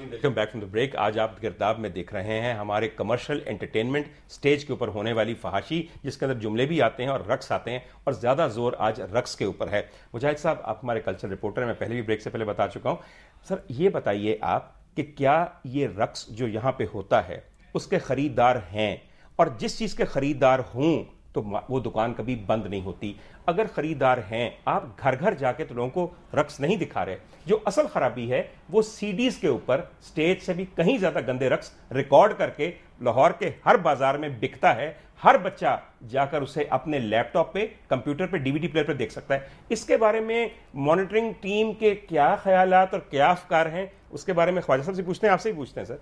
Welcome back from the break. आज आप गिरदाब में देख रहे हैं हमारे कमर्शियल एंटरटेनमेंट स्टेज के ऊपर होने वाली फहाशी, जिसके अंदर जुमले भी आते हैं और रक्स आते हैं, और ज्यादा जोर आज रक्स के ऊपर है। मुजाहिद साहब, आप हमारे कल्चर रिपोर्टर हैं, मैं पहले भी ब्रेक से पहले बता चुका हूं। सर, ये बताइए आप कि क्या ये रक्स जो यहां पे होता है उसके खरीदार हैं, और जिस चीज के खरीदार हों तो वो दुकान कभी बंद नहीं होती। अगर खरीदार हैं, आप घर घर जाके तो लोगों को रक्स नहीं दिखा रहे। जो असल खराबी है वो सीडीज के ऊपर स्टेज से भी कहीं ज्यादा गंदे रक्स रिकॉर्ड करके लाहौर के हर बाजार में बिकता है। हर बच्चा जाकर उसे अपने लैपटॉप पे, कंप्यूटर पे, डीवीडी प्लेयर पे देख सकता है। इसके बारे में मॉनिटरिंग टीम के क्या ख्यालात और क्या अफकार हैं, उसके बारे में ख्वाजा साहब से पूछते हैं, आपसे ही पूछते हैं सर।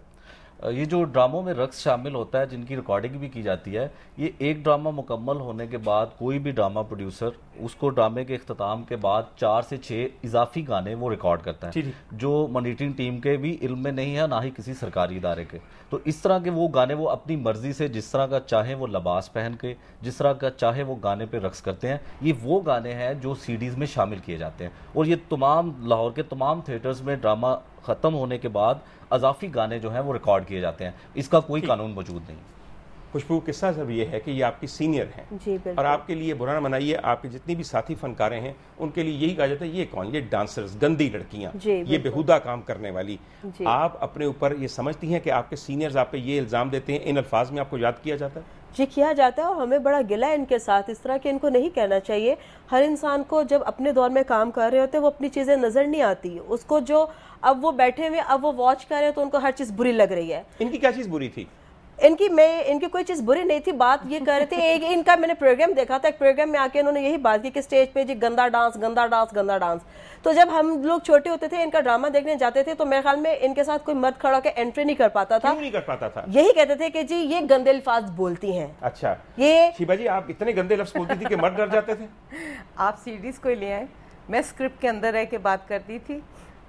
ये जो ड्रामों में रक्स शामिल होता है, जिनकी रिकॉर्डिंग भी की जाती है, ये एक ड्रामा मुकम्मल होने के बाद कोई भी ड्रामा प्रोड्यूसर उसको ड्रामे के इख्तिताम के बाद 4 से 6 इजाफी गाने वो रिकॉर्ड करता है, जो मॉनिटरिंग टीम के भी इल्म में नहीं है, ना ही किसी सरकारी इदारे के। तो इस तरह के वो गाने वो अपनी मर्जी से जिस तरह का चाहे वो लिबास पहन के, जिस तरह का चाहे वो गाने पे रक्स करते हैं। ये वो गाने हैं जो सीडीज़ में शामिल किए जाते हैं, और ये तमाम लाहौर के तमाम थिएटर्स में ड्रामा ख़त्म होने के बाद अजाफी गाने जो हैं वो रिकॉर्ड किए जाते हैं। इसका कोई कानून मौजूद नहीं। खुशबू, किस्सा जब ये है कि ये आपकी सीनियर हैं और आपके लिए बुरा ना मनाइए, आपके जितनी भी साथी फनकारें हैं उनके लिए यही कहा जाता है ये कौन, ये डांसर्स, गंदी लड़कियां, ये बेहुदा काम करने वाली। आप अपने ऊपर ये समझती हैं कि आपके सीनियर्स आप पे ये इल्जाम देते हैं, इन अल्फाज में आपको याद किया जाता है? जी, किया जाता है, और हमें बड़ा गिला है इनके साथ। इस तरह के इनको नहीं कहना चाहिए। हर इंसान को जब अपने दौर में काम कर रहे होते हैं वो अपनी चीजें नजर नहीं आती उसको। जो अब वो बैठे हुए, अब वो वॉच कर रहे हैं तो उनको हर चीज बुरी लग रही है। इनकी क्या चीज बुरी थी? इनकी कोई चीज बुरी नहीं थी। बात ये कर रहे थे, एक इनका मैंने प्रोग्राम देखा था, एक प्रोग्राम में आके इन्होंने यही बात की कि स्टेज पे जी गंदा डांस, गंदा डांस, गंदा डांस। तो जब हम लोग छोटे होते थे, इनका ड्रामा देखने जाते थे, तो मेरे ख्याल में इनके साथ कोई मर्द खड़ा होकर एंट्री नहीं कर पाता था। क्यों नहीं कर पाता था? यही कहते थे कि जी ये गंदे अल्फाज बोलती हैं। अच्छा, ये शिबा जी, आप इतने गंदे लफ्ज बोलती थी कि मर्द डर जाते थे? आप सीडीज को ले आए, मैं स्क्रिप्ट के अंदर रह के बात करती थी,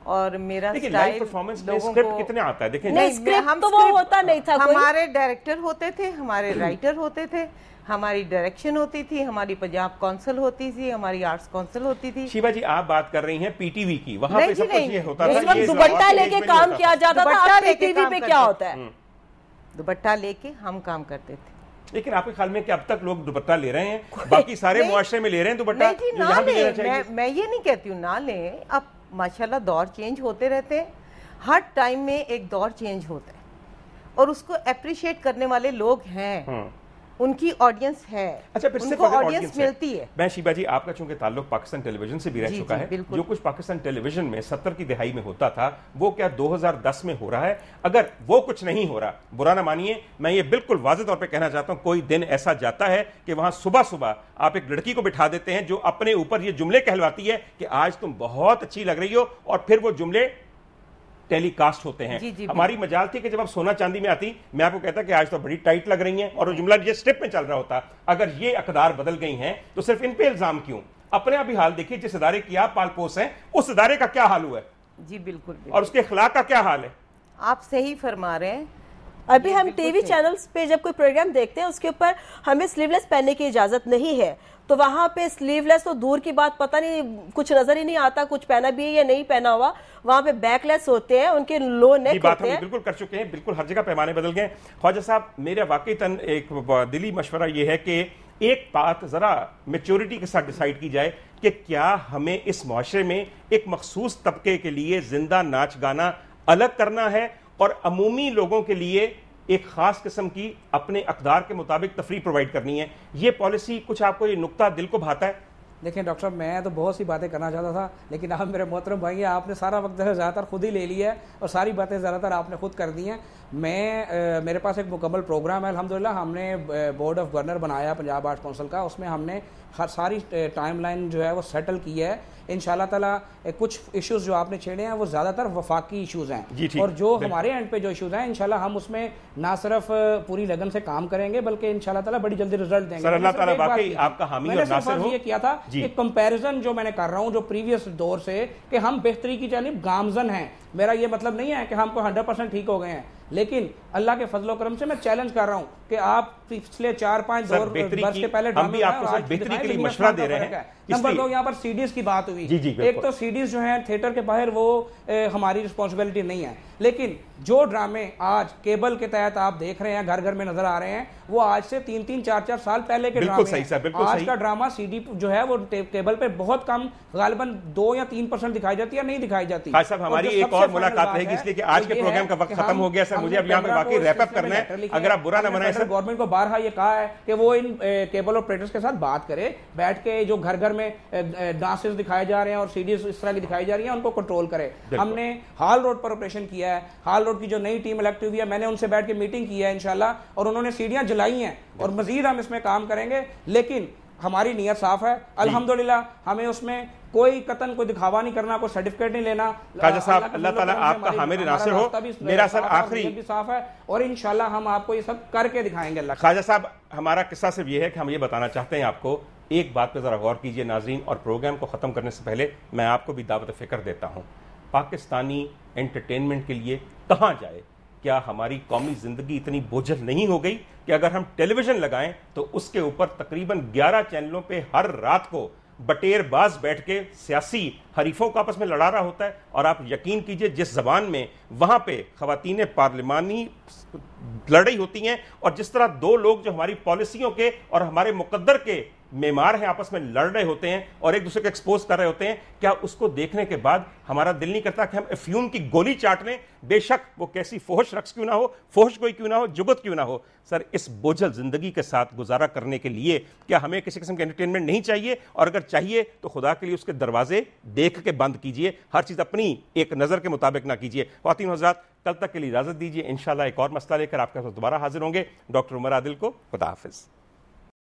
और मेरा लाइव परफॉर्मेंस में स्क्रिप्ट कितने आता है? देखिए, नहीं, स्क्रिप्ट तो वो होता नहीं था। हमारे डायरेक्टर होते थे, हमारे राइटर होते थे, हमारी डायरेक्शन होती थी, हमारी पंजाब काउंसिल होती थी, हमारी आर्ट्स काउंसिल होती थी। शिवा जी, आप बात कर रही हैं पीटीवी की, वहां पे सब कुछ ये होता था। उस वक्त दुपट्टा लेके काम किया जाता था। पीटीवी पे क्या होता है? दुपट्टा लेके हम काम करते थे। लेकिन आपके ख्याल में कि अब तक लोग दुपट्टा ले रहे हैं, बाकी सारे मुआशरे में ले रहे हैं दुपट्टा? मैं ये नहीं कहती हूँ ना लें। अब माशाल्लाह दौर चेंज होते रहते हैं, हर टाइम में एक दौर चेंज होता है, और उसको अप्रिशिएट करने वाले लोग हैं, उनकी ऑडियंस है। अच्छा, फिर उनको ऑडियंस मिलती है। मैं शिबा जी, आपका चूंकि ताल्लुक पाकिस्तान टेलीविजन से भी रह चुका है, जो कुछ पाकिस्तान टेलीविजन में 70 की दहाई में होता था वो क्या 2010 में हो रहा है? अगर वो कुछ नहीं हो रहा, बुरा ना मानिए, मैं ये बिल्कुल वाज़ेह तौर पे कहना चाहता हूं, कोई दिन ऐसा जाता है कि वहां सुबह सुबह आप एक लड़की को बिठा देते हैं जो अपने ऊपर ये जुमले कहलवाती है कि आज तुम बहुत अच्छी लग रही हो, और फिर वो जुमले टेलीकास्ट होते हैं। हमारी मजाल थी कि जब आप सोना चांदी में आती, मैं आपको कहता कि आज तो बड़ी टाइट लग रही हैं, और वो जुमला ये स्टेप में चल रहा होता। अगर ये अकदार बदल गई हैं तो सिर्फ इन पे इल्जाम क्यों? अपने आप ही हाल देखिए, जिस इदारे की आप पालपोस हैं उस इदारे का क्या हाल हुआ है। जी बिल्कुल, और उसके अखलाक का क्या हाल है? आप सही फरमा रहे हैं। अभी हम टीवी चैनल्स पे जब कोई प्रोग्राम देखते हैं उसके ऊपर हमें स्लीवलेस पहनने की इजाजत नहीं है, तो वहां पे स्लीवलेस तो दूर की बात, पता नहीं कुछ नजर ही नहीं आता कुछ पहना भी है या नहीं पहना हुआ। वहां पे बैकलेस होते हैं, उनके लो नेक होते हैं। बिल्कुल कर चुके हैं, बिल्कुल हर जगह पैमाने बदल गए। ख्वाजा साहब, मेरा वाकईतन एक दिली मशवरा ये है कि एक बात जरा मेच्योरिटी के साथ डिसाइड की जाए कि क्या हमें इस मुआशरे में एक मखसूस तबके के लिए जिंदा नाच गाना अलग करना है, और अमूमी लोगों के लिए एक खास किस्म की अपने अकदार के मुताबिक तफरीह प्रोवाइड करनी है। ये पॉलिसी, कुछ आपको ये नुक्ता दिल को भाता है? देखिए डॉक्टर साहब, मैं तो बहुत सी बातें करना चाहता था, लेकिन आप मेरे मोहतरम भाई हैं, आपने सारा वक्त ज़्यादातर खुद ही ले लिया है, और सारी बातें ज़्यादातर आपने खुद कर दी हैं। मेरे पास एक मुकम्मल प्रोग्राम है अल्हम्दुलिल्लाह। हमने बोर्ड ऑफ गवर्नर बनाया पंजाब आर्ट्स काउंसिल का, उसमें हमने सारी टाइमलाइन जो है वो सेटल की है। इंशाल्लाह ताला कुछ इश्यूज जो आपने छेड़े हैं वो ज़्यादातर वफाकी इश्यूज हैं, और जो हमारे एंड पे जो इश्यूज हैं इंशाल्लाह हम उसमें ना सिर्फ पूरी लगन से काम करेंगे बल्कि इंशाल्लाह ताला बड़ी जल्दी रिजल्ट देंगे। अल्लाह ताला वाकई आपका हामी और नासिर हो। ये किया था एक कंपैरिजन जो मैंने कर रहा हूँ जो प्रीवियस दौर से, कि हम बेहतरी की जानिब गामजन हैं। मेरा ये मतलब नहीं है कि हमको 100% ठीक हो गए हैं, लेकिन अल्लाह के फजलो करम से मैं चैलेंज कर रहा हूं कि आप पिछले 4-5 वर्ष के पहले हम भी आपको बेहतरी के लिए मशवरा दे रहे हैं। नंबर 2, यहाँ पर सीडीज की बात हुई। एक तो सीडीज जो है थिएटर के बाहर वो हमारी रिस्पॉन्सिबिलिटी नहीं है। लेकिन जो ड्रामे आज केबल के तहत आप देख रहे हैं, घर घर में नजर आ रहे हैं, वो आज से 3-3, 4-4 साल पहले के ड्रामे हैं। आज का ड्रामा सीडी जो है वो केबल पे बहुत कम, गालिबन 2 या 3% दिखाई जाती है, नहीं दिखाई जाती। साहब हमारी एक और मुलाकात रहेगी, इसलिए कि आज के प्रोग्राम का वक्त खत्म हो गया सर, मुझे अब यहाँ पे वाकई रैप अप करना है, अगर आप बुरा ना मनाएं सर। गवर्नमेंट को बारहा ये कहा है कि वो इन केबल ऑपरेटर्स के साथ बात करे, बैठ के जो घर घर में डांसेस दिखाए जा रहे हैं और सीडीज इस तरह की दिखाई जा रही है उनको कंट्रोल करे। हमने हाल रोड पर ऑपरेशन किया है, हाल रोड की जो नई टीम इलेक्ट हुई है, मैंने उनसे बैठ के मीटिंग की है इंशाल्लाह, और उन्होंने सीढ़ियां जलाई हैं और मजीद हम इसमें काम करेंगे। लेकिन हमारी नीयत साफ है अल्हम्दुलिल्लाह, हमें उसमें कोई कतन, कोई दिखावा नहीं करना, कोई सर्टिफिकेट नहीं लेना। ख्वाजा साहब अल्लाह ताला आपका हामिद नासिर हो। मेरा सर आखिरी भी साफ है और इंशाल्लाह हम आपको ये सब करके दिखाएंगे। अल्लाह ख्वाजा साहब हमारा किस्सा सिर्फ ये है कि हम ये बताना चाहते हैं आपको, एक बात पे जरा गौर कीजिए नाजरीन, और प्रोग्राम को खत्म करने से पहले मैं आपको भी दावत फिक्र देता हूं, पाकिस्तानी एंटरटेनमेंट के लिए कहां जाए? क्या हमारी कौमी जिंदगी इतनी बोझल नहीं हो गई कि अगर हम टेलीविजन लगाएं तो उसके ऊपर तकरीबन 11 चैनलों पे हर रात को बटेरबाज बैठ के सियासी हरीफों को आपस में लड़ा रहा होता है, और आप यकीन कीजिए जिस जबान में वहां पे खवातीन पार्लिमानी लड़ाई होती हैं, और जिस तरह दो लोग जो हमारी पॉलिसियों के और हमारे मुकद्दर के मेमार हैं आपस में लड़ रहे होते हैं और एक दूसरे को एक्सपोज कर रहे होते हैं, क्या उसको देखने के बाद हमारा दिल नहीं करता कि हम अफ्यूम की गोली चाट लें? बेशक वो कैसी फोहश रक्स क्यों ना हो, फोहश कोई क्यों ना हो, जुगत क्यों ना हो। सर इस बोझल जिंदगी के साथ गुजारा करने के लिए क्या हमें किसी किस्म का एंटरटेनमेंट नहीं चाहिए? और अगर चाहिए तो खुदा के लिए उसके दरवाजे देख के बंद कीजिए, हर चीज अपनी एक नजर के मुताबिक ना कीजिए। ख्वातीन हज़रात, कल तक के लिए इजाजत दीजिए, इंशाल्लाह एक और मसला लेकर आपके साथ दोबारा हाजिर होंगे। डॉक्टर उमर आदिल को खुदा हाफिज।